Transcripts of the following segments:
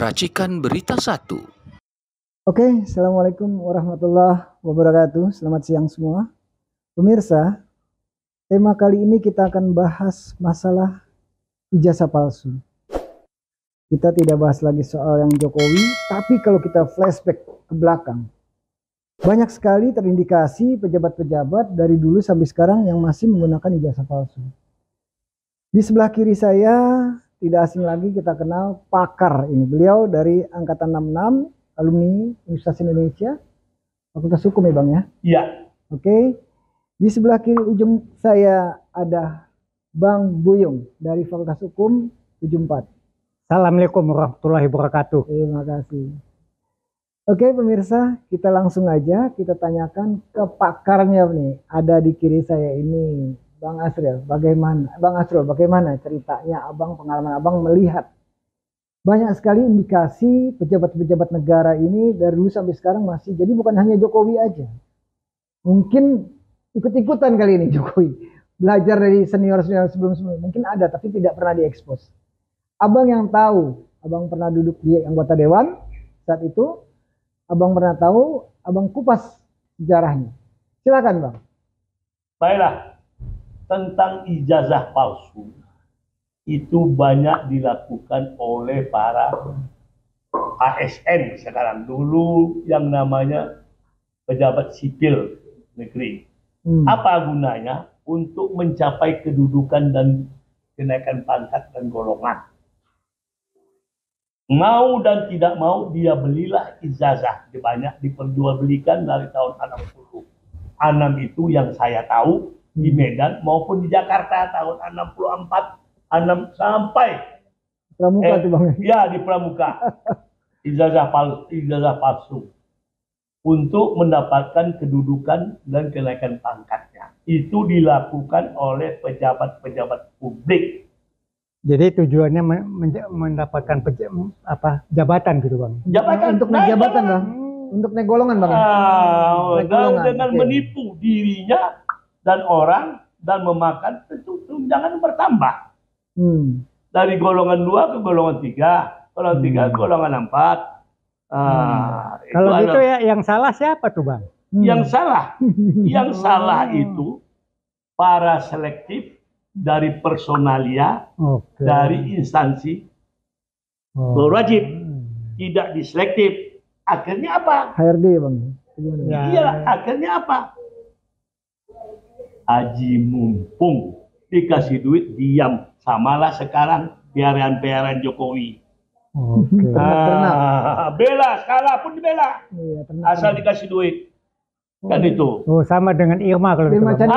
Racikan Berita 1. Oke, Assalamualaikum warahmatullahi wabarakatuh. Selamat siang semua. Pemirsa, tema kali ini kita akan bahas masalah ijazah palsu. Kita tidak bahas lagi soal yang Jokowi, tapi kalau kita flashback ke belakang, banyak sekali terindikasi pejabat-pejabat dari dulu sampai sekarang yang masih menggunakan ijazah palsu. Di sebelah kiri saya, tidak asing lagi kita kenal pakar ini. Beliau dari Angkatan 66, alumni Universitas Indonesia, Fakultas Hukum ya Bang ya? Iya. Oke. Di sebelah kiri ujung saya ada Bang Buyung dari Fakultas Hukum 74. Assalamualaikum warahmatullahi wabarakatuh. Terima kasih. Oke pemirsa, kita langsung aja kita tanyakan ke pakarnya nih. Ada di kiri saya ini Bang Asril. Bagaimana ceritanya Abang, pengalaman Abang melihat banyak sekali indikasi pejabat-pejabat negara ini dari dulu sampai sekarang masih. Jadi bukan hanya Jokowi aja. Mungkin ikut-ikutan kali ini Jokowi. Belajar dari senior-senior sebelum-sebelumnya. Mungkin ada tapi tidak pernah diekspos. Abang yang tahu, Abang pernah duduk di anggota dewan saat itu. Abang pernah tahu, Abang kupas sejarahnya. Silakan Bang. Baiklah, tentang ijazah palsu itu banyak dilakukan oleh para ASN sekarang. Dulu yang namanya pejabat sipil negeri. Apa gunanya? Untuk mencapai kedudukan dan kenaikan pangkat dan golongan. Mau dan tidak mau dia belilah ijazah. Banyak diperjualbelikan dari tahun 60. 6 itu yang saya tahu di Medan maupun di Jakarta tahun 64, 6 sampai Pramuka tuh Bang. Ya, di Pramuka. Ijazah palsu untuk mendapatkan kedudukan dan kenaikan pangkatnya. Itu dilakukan oleh pejabat-pejabat publik. Jadi tujuannya mendapatkan jabatan gitu Bang. Jabatan untuk naik jabatan Bang. Untuk naik golongan Bang. Dengan menipu dirinya dan orang dan memakan tentu tunjangan bertambah. Dari golongan 2 ke golongan 3, golongan 3 ke golongan 4. Kalau gitu ya yang salah siapa tuh Bang? Yang salah itu para selektif dari personalia, dari instansi berwajib, tidak diselektif. Akhirnya apa? HRD Bang. Iya, akhirnya apa? Haji mumpung dikasih duit diam, samalah sekarang piaran Jokowi. Bela, skala pun dibela. Iya, asal dikasih duit. Kan itu. Oh, sama dengan Irma kalau Irma gitu.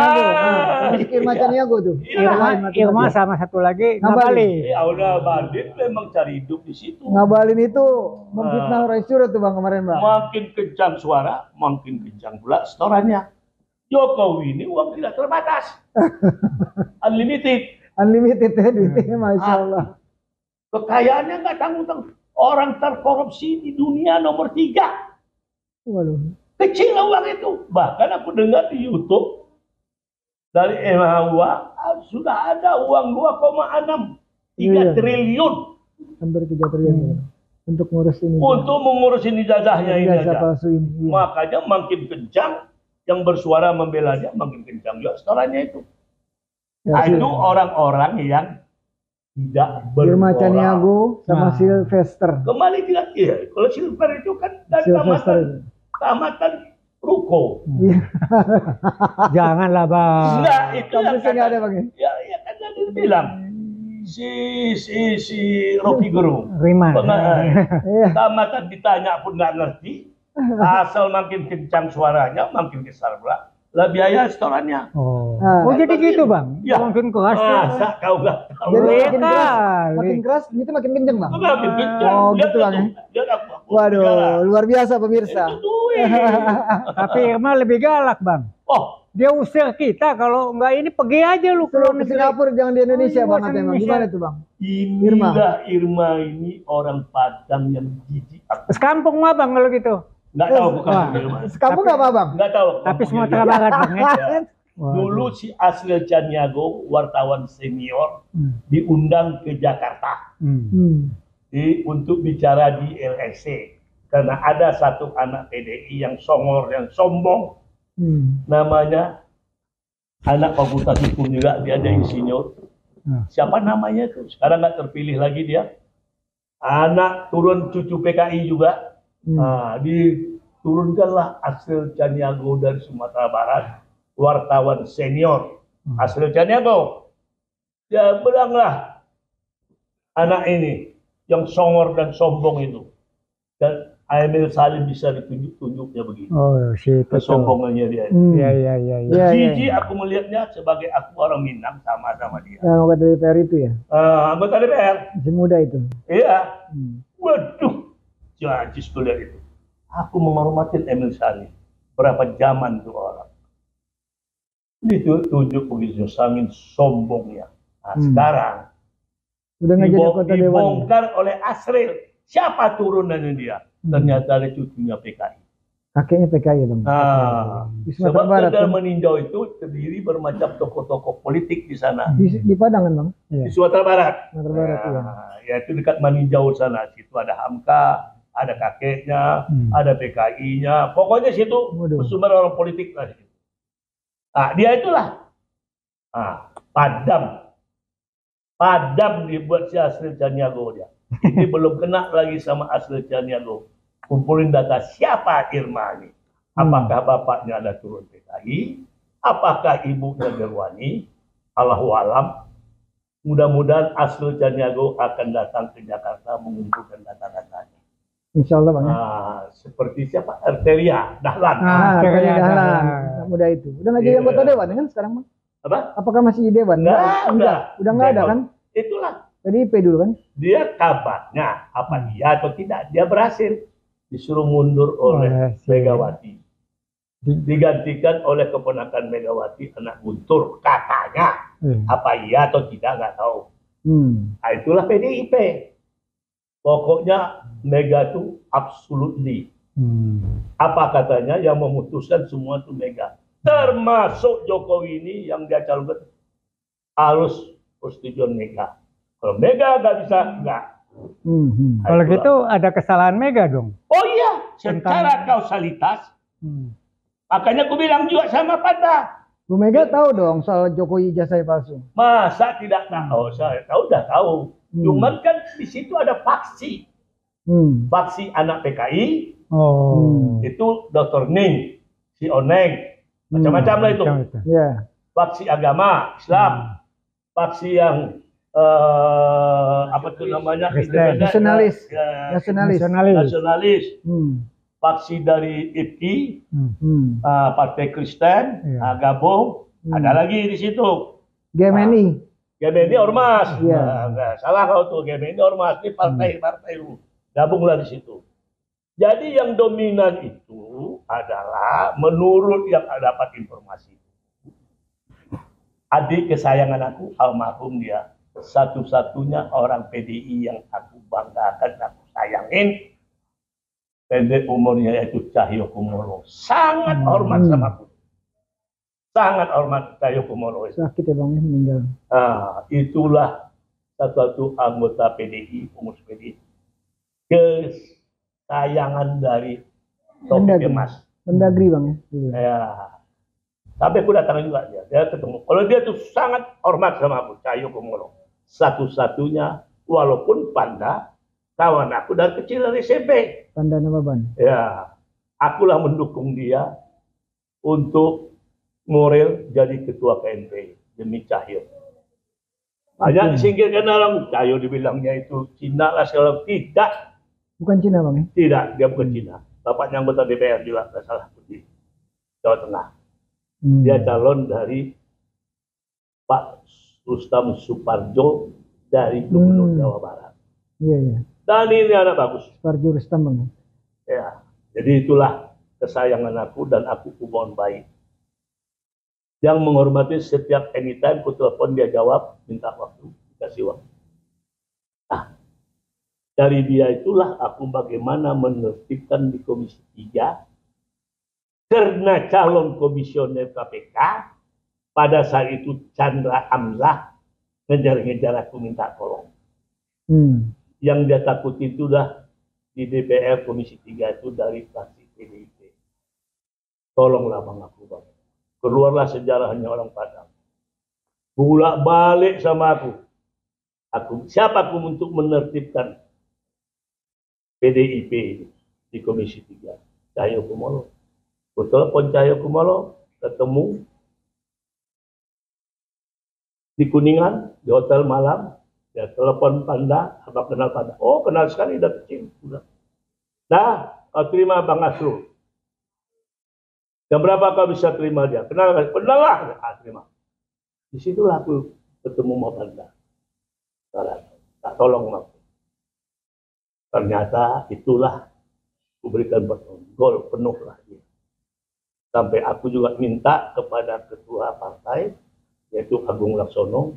Irma Caniago tuh. Irma sama satu lagi Ngabalin. Ya udah, Bandit memang cari hidup di situ. Ngabalin itu memfitnah Roy Suryo tuh Bang kemarin Bang. Makin kencang suara, makin kencang pula setorannya. Jokowi ini uang tidak terbatas. Unlimited. Unlimited ya duitnya, Masya Allah. Kekayaannya nggak tanggung-tanggung. Orang terkorupsi di dunia nomor 3. Waduh. Kecil uang itu. Bahkan aku dengar di YouTube dari MHUA sudah ada uang 2,6 3 triliun. Hampir 3 triliun. Untuk ngurus ini. Untuk mengurusin ijazahnya ini aja. Palsu ini. Iya. Makanya makin kencang yang bersuara membela dia, makin kencang juga setorannya itu. Ya, itu orang-orang yang tidak bermoral. Irma Caniago sama Sylvester. Kembali tidak, iya. Kalau Silver itu kan dari tamatan ruko. Janganlah Bang. Enggak, itu yang kan ada Bang. Ya kan tadi bilang si Rocky Gerung. Riman. Tamatan ditanya pun nggak ngerti. Asal makin kencang suaranya, makin besar pula lah biaya setorannya. Jadi gitu Bang. Ya. Makin keras. Masa kau nggak tahu? Jadi makin keras, itu makin kenceng Bang. Makin kencang. Oh gitu Bang. Waduh, luar biasa pemirsa. Tapi Irma lebih galak Bang. Dia usir kita, kalau nggak ini pergi aja lu ke Singapura, jangan di Indonesia Bang. Gimana tuh Bang? Irma ini orang Padang yang jijik. Sekampung mah Bang kalau gitu. Nggak tahu bukan Irma. Kamu nggak apa Bang? Nggak tahu. Tapi Sumatera Barat Bang ya. Dulu si Asril Caniago, wartawan senior, diundang ke Jakarta. untuk bicara di LSC karena ada satu anak PDI yang songor yang sombong, namanya anak fakultas hukum juga, dia ada insinyur. Siapa namanya itu? Sekarang nggak terpilih lagi dia. Anak turun cucu PKI juga. Diturunkanlah Asril Caniago dari Sumatera Barat, wartawan senior. Asril Caniago, ya bilanglah anak ini yang songor dan sombong itu. Dan Emil Salim bisa ditunjuk-tunjuknya begitu. Oh, kesombongannya dia. Iya. Jijik aku melihatnya sebagai aku orang Minang sama dia. Yang anggota DPR itu ya? Anggota DPR. Masih muda itu. Iya. Waduh, jajis tuh lihat itu. Aku menghormatin Emil Salim. Berapa zaman tuh orang. Ditunjuk begitu, saking sombongnya. Nah, sekarang udah nggak jadi anggota dewan. Dibongkar oleh Asril. Siapa turunannya dia? Ternyata ada cucunya PKI. Kakeknya PKI dong. Sebab Kendal Meninjau itu terdiri bermacam tokoh-tokoh politik di sana. Di Padang kan bang? Di Sumatera Barat. Sumatera Barat ya. Ya itu dekat Meninjau sana. Situ ada Hamka, ada kakeknya, ada PKI-nya. Pokoknya situ bersumber orang politik lah. Nah dia itulah. Padam dibuat si Asril Caniago dia. Ini belum kena lagi sama Asril Caniago. Kumpulin data siapa Irma ini. Apakah bapaknya ada turun PKI? Apakah ibunya Gerwani? Allahu alam. Mudah-mudahan Asril Caniago akan datang ke Jakarta mengumpulkan data-datanya. Insya Allah bang. Seperti siapa? Arteria Dahlan. Arteria Dahlan. Muda itu. Udah nggak jadi anggota dewan kan sekarang bang? Apa? Apakah masih di dewan? Udah nggak ada kan? Itulah. Tadi IP dulu kan? Dia kabarnya apa iya atau tidak dia berhasil disuruh mundur oleh Megawati, digantikan oleh keponakan Megawati anak Guntur katanya. Apa iya atau tidak nggak tahu. Nah, itulah PDIP. Pokoknya Mega itu absolutely. Apa katanya yang memutuskan semua itu Mega. Termasuk Jokowi ini yang dia calonkan harus persetujuan Mega. Kalau Mega nggak bisa, nggak. Kalau gitu ada kesalahan Mega dong. Oh iya, secara kausalitas. Makanya aku bilang juga sama Panda. Bu Mega tahu dong soal Jokowi ijazah palsu. Masa tidak tahu? Saya tahu, udah tahu. Cuman kan di situ ada faksi. Faksi anak PKI. Itu Dr. Ning, si Oneng. Macam-macam lah itu. Faksi agama Islam. Faksi yang apa itu namanya? Nasionalis. Faksi dari IPKI, Partai Kristen, gabung. Ada lagi di situ. GMNI. GMNI ormas. Nggak salah kau tuh, GMNI ormas. Ini partai-partai lu. Gabunglah di situ. Jadi yang dominan itu adalah menurut yang dapat informasi. Adik kesayangan aku, almarhum dia. Satu-satunya orang PDI yang aku banggakan, aku sayangin. Pendek umurnya yaitu Cahyokumolo. Sangat hormat sama aku. Sangat hormat Cahyokumolo. Sakit ya bang, meninggal. Itulah satu anggota PDI, pengurus PDI. Kesayangan dari Taufik Kemas. Mendagri bang ya. Sampai aku datang juga dia ketemu. Kalau dia tuh sangat hormat sama aku, Cahyokumolo. Satu-satunya, walaupun Panda, kawan aku dari kecil dari SMP. Panda Nababan. Ya, akulah mendukung dia untuk moral jadi ketua KNP demi Cahyo. Banyak disingkirkan orang, Cahyo dibilangnya itu Cina lah segala. Tidak. Bukan Cina bang? Tidak, dia bukan Cina. Bapaknya anggota DPR juga, nggak salah, di Jawa Tengah. Dia calon dari Pak Rustam Suparjo dari Gubernur Jawa Barat. Iya. Dan ini anak bagus. Suparjo Rustam bang. Ya, jadi itulah kesayangan aku dan aku hubungan baik. Yang menghormati setiap anytime ku telepon dia jawab, minta waktu, dikasih waktu. Nah, dari dia itulah aku bagaimana menertibkan di Komisi 3 karena calon komisioner KPK. Pada saat itu Chandra Hamzah ngejar-ngejar aku minta tolong. Yang dia takuti itu dah di DPR Komisi 3 itu dari fraksi PDIP. Tolonglah Bang aku Bang. Keluarlah sejarahnya orang Padang. Bolak balik sama aku. Siapa aku untuk menertibkan PDIP di Komisi 3? Cahyokumolo. Aku telepon Cahyokumolo, ketemu di Kuningan, di hotel malam. Dia telepon Panda, apa kenal Panda? Oh, kenal sekali, udah kecil. Udah. Nah, kau terima Bang Asrul. Jam berapa kau bisa terima dia? Kenal lah. Terima. Disitulah aku ketemu sama Panda. Tak tolong aku. Ternyata itulah aku berikan gol penuh lah dia. Sampai aku juga minta kepada ketua partai, yaitu Agung Laksono,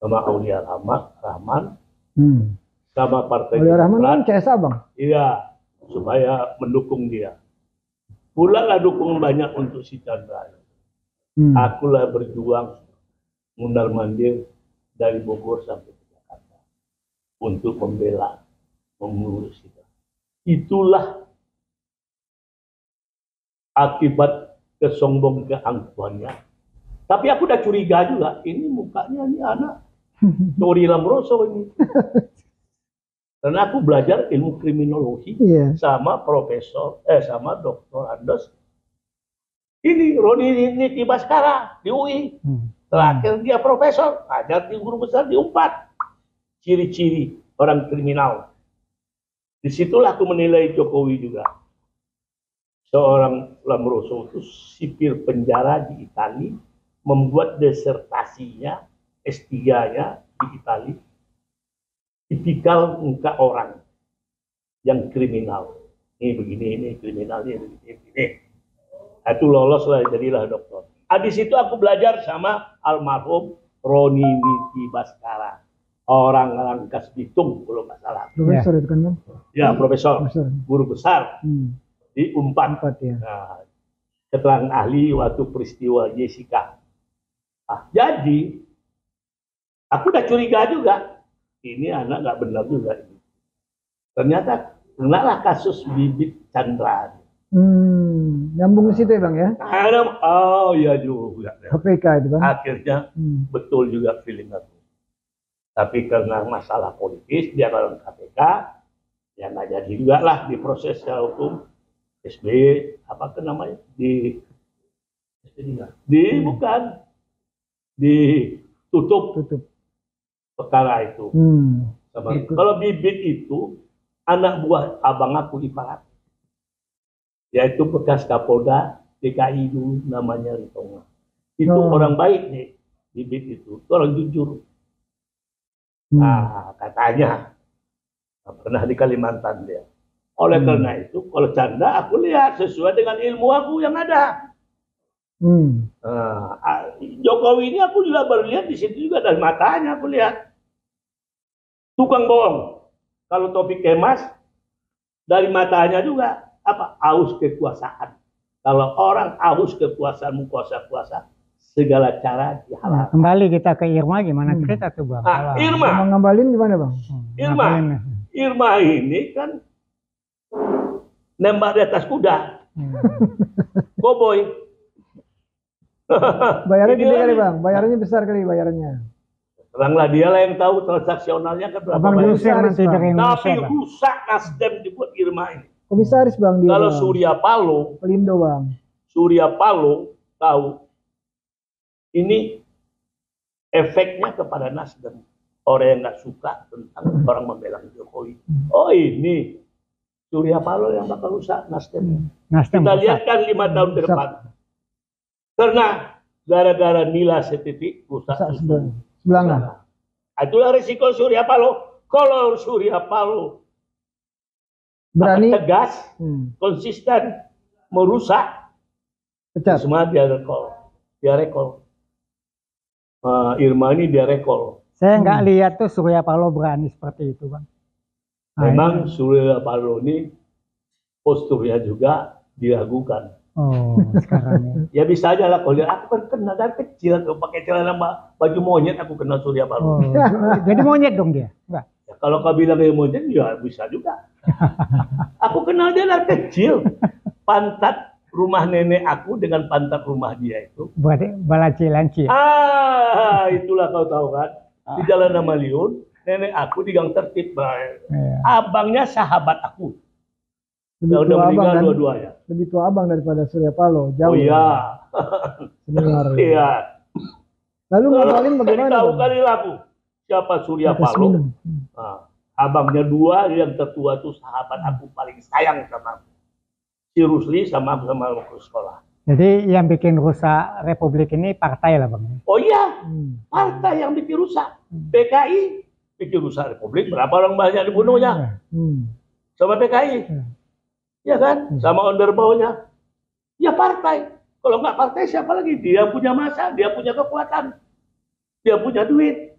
sama Aulia Rahman, sama partai Aulia Rahman kan CSA Bang? Iya, supaya mendukung dia. Pulalah dukungan banyak untuk si Chandra. Akulah berjuang mundar mandir dari Bogor sampai ke Jakarta untuk membela, mengurus kita. Itulah akibat kesombong keangkuhannya. Tapi aku udah curiga juga, ini mukanya ini anak Tori Lamroso ini. Karena aku belajar ilmu kriminologi sama sama Dr. Andes. Ini Roni Niti Baskara di UI. Terakhir dia profesor, ajar di guru besar di UNPAD. Ciri-ciri orang kriminal. Disitulah aku menilai Jokowi juga. Seorang Lamroso itu sipir penjara di Italia, membuat disertasinya S3-nya di Italia. Tipikal muka orang yang kriminal. Ini begini, ini kriminal, ini begini. Itu lolos lah, jadilah dokter. Di situ aku belajar sama almarhum Roni Niti Baskara. Orang Rangkas Bitung, kalau nggak salah. Profesor itu kan Bang? Ya, profesor. Guru besar di UNPAD. Ya. Nah, keterangan ahli waktu peristiwa Jessica. Jadi, aku udah curiga juga. Ini anak nggak benar juga. Ternyata kenalah kasus Bibit Chandra. Nyambung ke situ ya Bang ya? Oh iya juga. KPK itu Bang. Akhirnya betul juga feeling aku. Tapi karena masalah politis dia dalam KPK, ya nggak jadi juga lah diproses secara hukum. SBY apa ke namanya bukan ditutup perkara itu. Kalau Bibit itu anak buah abang aku di Parat, yaitu bekas Kapolda DKI dulu namanya Ritonga. Itu orang baik nih, Bibit itu orang jujur. Nah, katanya pernah di Kalimantan dia. Oleh karena itu, kalau Chandra aku lihat sesuai dengan ilmu aku yang ada. Jokowi ini aku juga baru lihat di situ juga dari matanya aku lihat. Tukang bohong. Kalau Taufik Kemas dari matanya juga aus kekuasaan. Kalau orang aus kekuasaan, kuasa segala cara dihalalkan. Kembali kita ke Irma, gimana cerita tuh Bang? Irma. Mau ngambalin gimana Bang? Irma ini kan nembak di atas kuda. Cowboy. Bayarnya gede kali Bang, bayarannya besar kali bayarannya. Teranglah dia lah yang tahu transaksionalnya kan berapa banyak. Tapi rusak Nasdem dibuat Irma ini. Komisaris Bang dia. Kalau Surya Paloh, Pelindo Bang. Surya Paloh tahu ini efeknya kepada Nasdem. Orang yang nggak suka tentang orang membela Jokowi. Oh ini Surya Paloh yang bakal rusak Nasdem. Kita lihat kan 5 tahun ke depan. Karena gara-gara nilai STT rusak Sebelanga. Itulah risiko Surya Paloh. Kalau Surya Paloh berani tegas, konsisten, merusak, semua dia recall. Irma ini dia recall. Saya nggak lihat tuh Surya Paloh berani seperti itu Bang. Memang Surya Paloh ini posturnya juga diragukan. Oh, sekarang ya bisa aja lah kalau aku kan kena dari kecil aku pakai celana baju monyet aku kena Surya Paloh. Jadi monyet dong dia? Enggak. Ya Kalau kau bilang emojen, ya bisa juga. Aku kenal dia dari kecil. Pantat rumah nenek aku dengan pantat rumah dia itu. Balaci-lanci. Itulah kau tahu kan. Di Jalan Maliun, nenek aku di Gang Tertib. Iya. Abangnya sahabat aku. Lebih Udah tua meninggal abang kan? dua-duanya. Lebih tua abang daripada Surya Paloh. Jauh. Oh iya. Senior. Iya. Lalu ngabalin bagaimana? Tahu Bang? kali laku. Siapa Surya Atas Paloh? minum. Nah, abangnya dua, yang tertua tuh sahabat aku paling sayang sama aku. Si Rusli sama aku sama aku sekolah. Jadi yang bikin rusak Republik ini partai lah Bang. Oh iya, partai yang bikin rusak. PKI bikin rusak Republik. Berapa orang banyak dibunuhnya? Sama PKI. Ya kan? Sama underbawnya. Ya partai. Kalau nggak partai siapa lagi? Dia punya masa, dia punya kekuatan. Dia punya duit.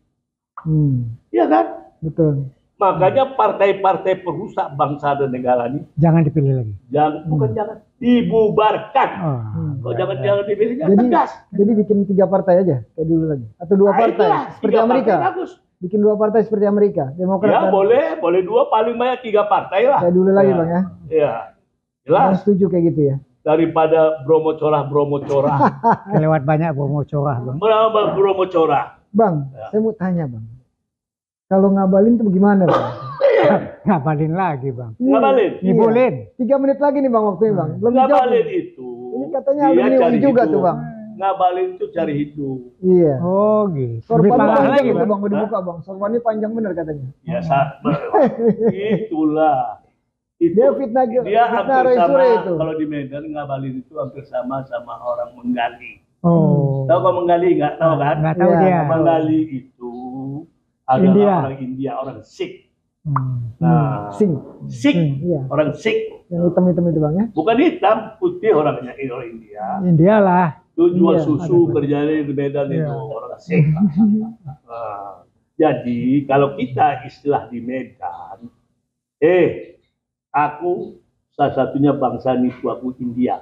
Iya kan? Betul. Makanya partai-partai perusak bangsa dan negara ini Jangan dipilih lagi. jangan dibubarkan. Kalau jangan dipilih, tegas. Jadi bikin 3 partai aja kayak dulu lagi. Atau 2 partai Itulah, seperti 3 Amerika. partai bagus. Bikin 2 partai seperti Amerika. Demokrat. Ya kan? boleh 2, paling banyak 3 partai lah. Kayak dulu lagi Ya. Bang ya. Iya. Bang Jelas. setuju kayak gitu ya. Daripada Bromo corah. Kelewat banyak bohong corah Bang. Berapa Bromo corah? Bang, Ya. saya mau tanya Bang. Kalau ngabalin tuh bagaimana Bang? Ngabalin lagi Bang. Ngabalin. Ngibulin. 3 menit lagi nih Bang waktunya Bang. Belum Ngabalin dijawab. itu. Ini katanya dia alumni cari UI juga hidup. tuh Bang. Ngabalin itu cari hidup. Iya. Oh gitu. Lebih Sorbannya parah panjang lagi itu Bang. Bang, mau dibuka Bang. Sorbannya panjang bener katanya. Ya itulah. Dia fitnah Dia fitnah hampir Roy sama, Suryo itu. kalau di Medan ngabalin itu hampir sama orang menggali. Oh. Tahu kau menggali nggak? Tahu kan? Nggak tahu Iya. dia. Menggali itu adalah India. orang India, orang Sikh. Hmm. Nah, Sing. Sikh, Iya. orang Sikh. Yang hitam-hitam itu Bang ya. Bukan hitam, putih orangnya, orang India. India lah. Itu jual Iya, susu ada. kerjanya di Medan Iya. itu orang Sikh. Nah, jadi kalau kita istilah di Medan, aku salah satunya bangsa nipu aku India.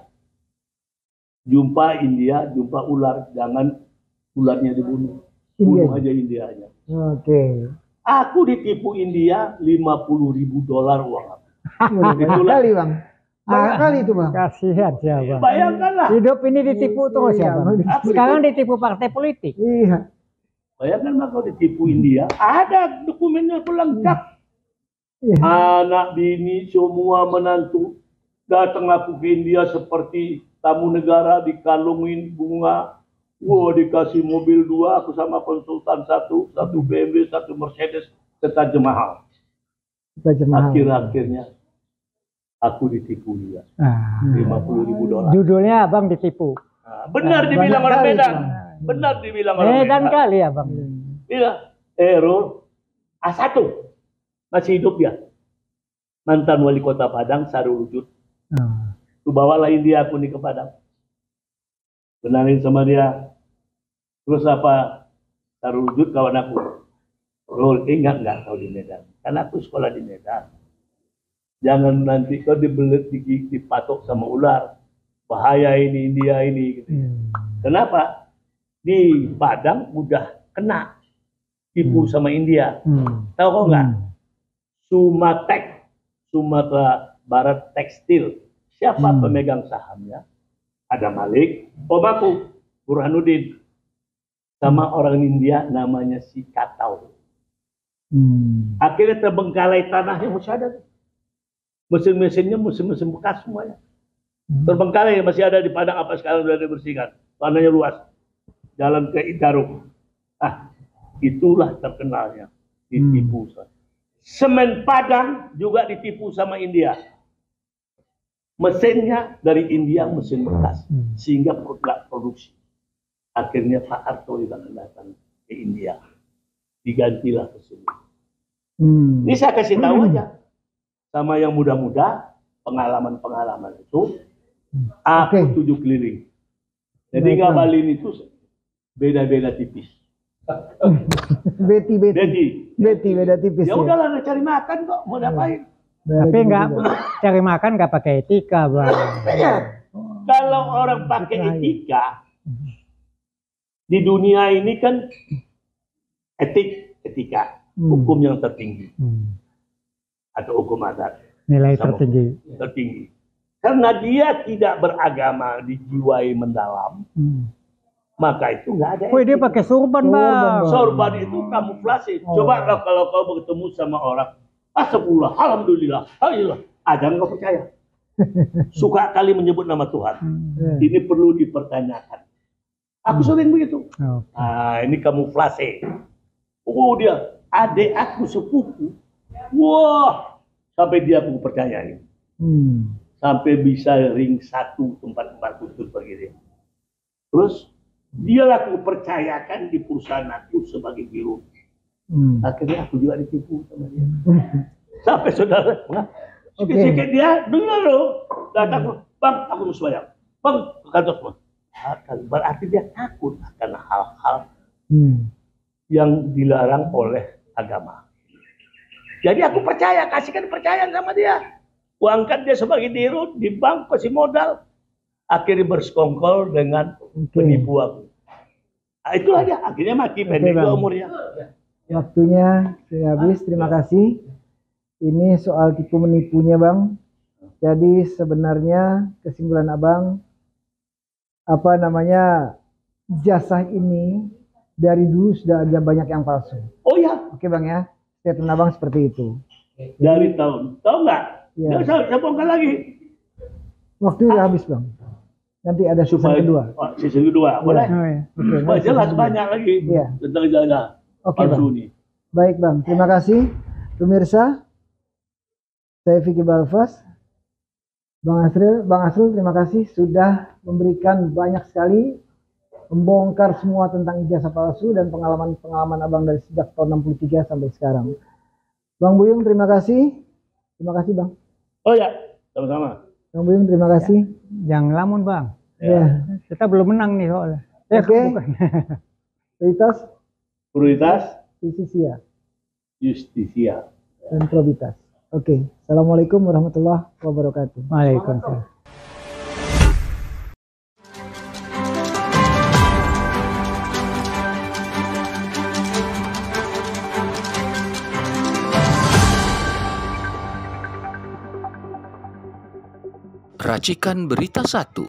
Jumpa India, jumpa ular, jangan ularnya dibunuh. India. Bunuh aja Indianya. Oke. Aku ditipu India $50.000 uang aku. Banyak Itulah. kali Bang. Banyak kali itu Bang. Kasihan ya Bang. Bayangkanlah. Hidup ini ditipu terus ya Iya, Bang. Bang. Sekarang ditipu partai politik. Iya. Bayangkan mah kalau ditipu India, ada dokumennya itu lengkap. Iya. Anak bini semua menantu datang aku ke India seperti tamu negara, dikalungin bunga. Wah, dikasih mobil 2, aku sama konsultan 1 BMW, 1 Mercedes, serta mahal. Kita jemaah. Akhir-akhirnya aku ditipu dia Nah, $50.000. judulnya Abang ditipu. Nah, benar Banyak dibilang orang kali, Medan. Bang. Benar dibilang orang Medan Medan. kali ya Bang. Iya. Error A1 masih hidup dia. Mantan wali kota Padang, Sarul Wujud. Nah, Tuh bawalah India aku nih ke Padang. Benalin sama dia. Terus apa? Sarul Wujud kawan aku. Rul, ingat nggak kau di Medan? Karena aku sekolah di Medan. Jangan nanti kau dibelit, dipatok sama ular. Bahaya ini India ini. Gitu. Kenapa? Di Padang udah kena tipu sama India. Tahu kok nggak? Sumatek, Sumatera Barat Tekstil. Siapa pemegang sahamnya? Ada Malik, om aku, Burhanuddin. Sama orang India namanya si Katau. Akhirnya terbengkalai tanahnya masih ada. Mesin-mesinnya mesin-mesin bekas semuanya. Terbengkalai masih ada di Padang, apa sekarang sudah dibersihkan. Tanahnya luas. Jalan ke Idaruk. Itulah terkenalnya. Ditipu. Semen Padang juga ditipu sama India. Mesinnya dari India, mesin bekas. Sehingga nggak produksi. Akhirnya Pak Harto juga datang ke India. Digantilah ke sini. Ini saya kasih tahu aja. Sama yang muda-muda, pengalaman-pengalaman itu, aku 7 keliling. Jadi ngabalin itu beda-beda tipis. Betty beda tipis. Ya udahlah, cari makan kok, mau ngapain? tapi nggak cari makan nggak pakai etika Bang. Kalau orang pakai etika, di dunia ini kan etika. hukum yang tertinggi atau hukum adat Nilai sama tertinggi. tertinggi. Karena dia tidak beragama dijiwai mendalam, maka itu nggak ada. Wih, dia pakai surban, Bang. Sorban itu kamuflase. Coba kalau kau bertemu sama orang, astagfirullah, alhamdulillah, alhamdulillah, ada nggak percaya? Suka kali menyebut nama Tuhan. Ini perlu dipertanyakan. Aku sering begitu. Nah, ini kamuflase. Oh, dia adik aku sepupu. Wah, sampai dia aku percayain. Sampai bisa ring 1 tempat khusus bagi dia. Terus dia aku percayakan di perusahaan aku sebagai biro. Akhirnya aku juga ditipu sama dia. Sampai saudara, sikit-sikit dia dengar loh. Datang, Bang, aku mau sembahyang. Bang, ke kantor semua. Berarti dia takut akan hal-hal yang dilarang oleh agama. Jadi aku percaya, kasihkan percayaan sama dia. Aku angkat dia sebagai dirut di bank, kasih modal. Akhirnya bersekongkol dengan penipu aku. Nah, itulah dia, akhirnya mati pendek umurnya. Waktunya sudah habis, terima kasih. Ini soal tipu menipunya, Bang. Jadi sebenarnya kesimpulan Abang, jasa ini dari dulu sudah ada banyak yang palsu. Oh ya. Oke Bang ya, statement Abang seperti itu. Dari tahun, tahu nggak? Ya. Saya bongkar lagi. Waktu udah habis Bang. Nanti ada season kedua. Season kedua, boleh? Oke, jelas banyak lagi tentang jasa palsu ini. Baik Bang, terima kasih. Pemirsa, saya Vicky Balfas. Bang Asrul, terima kasih sudah memberikan banyak sekali, membongkar semua tentang ijazah palsu dan pengalaman Abang dari sejak tahun 63 sampai sekarang. Bang Buyung, terima kasih. Terima kasih Bang. Oh ya, sama-sama. Bang Buyung, terima kasih. Jangan lamun Bang. Ya. Kita belum menang nih soalnya. Oke. Prioritas. Justisia. Dan probitas. Oke. Assalamualaikum warahmatullahi wabarakatuh. Waalaikumsalam. Racikan Berita 1.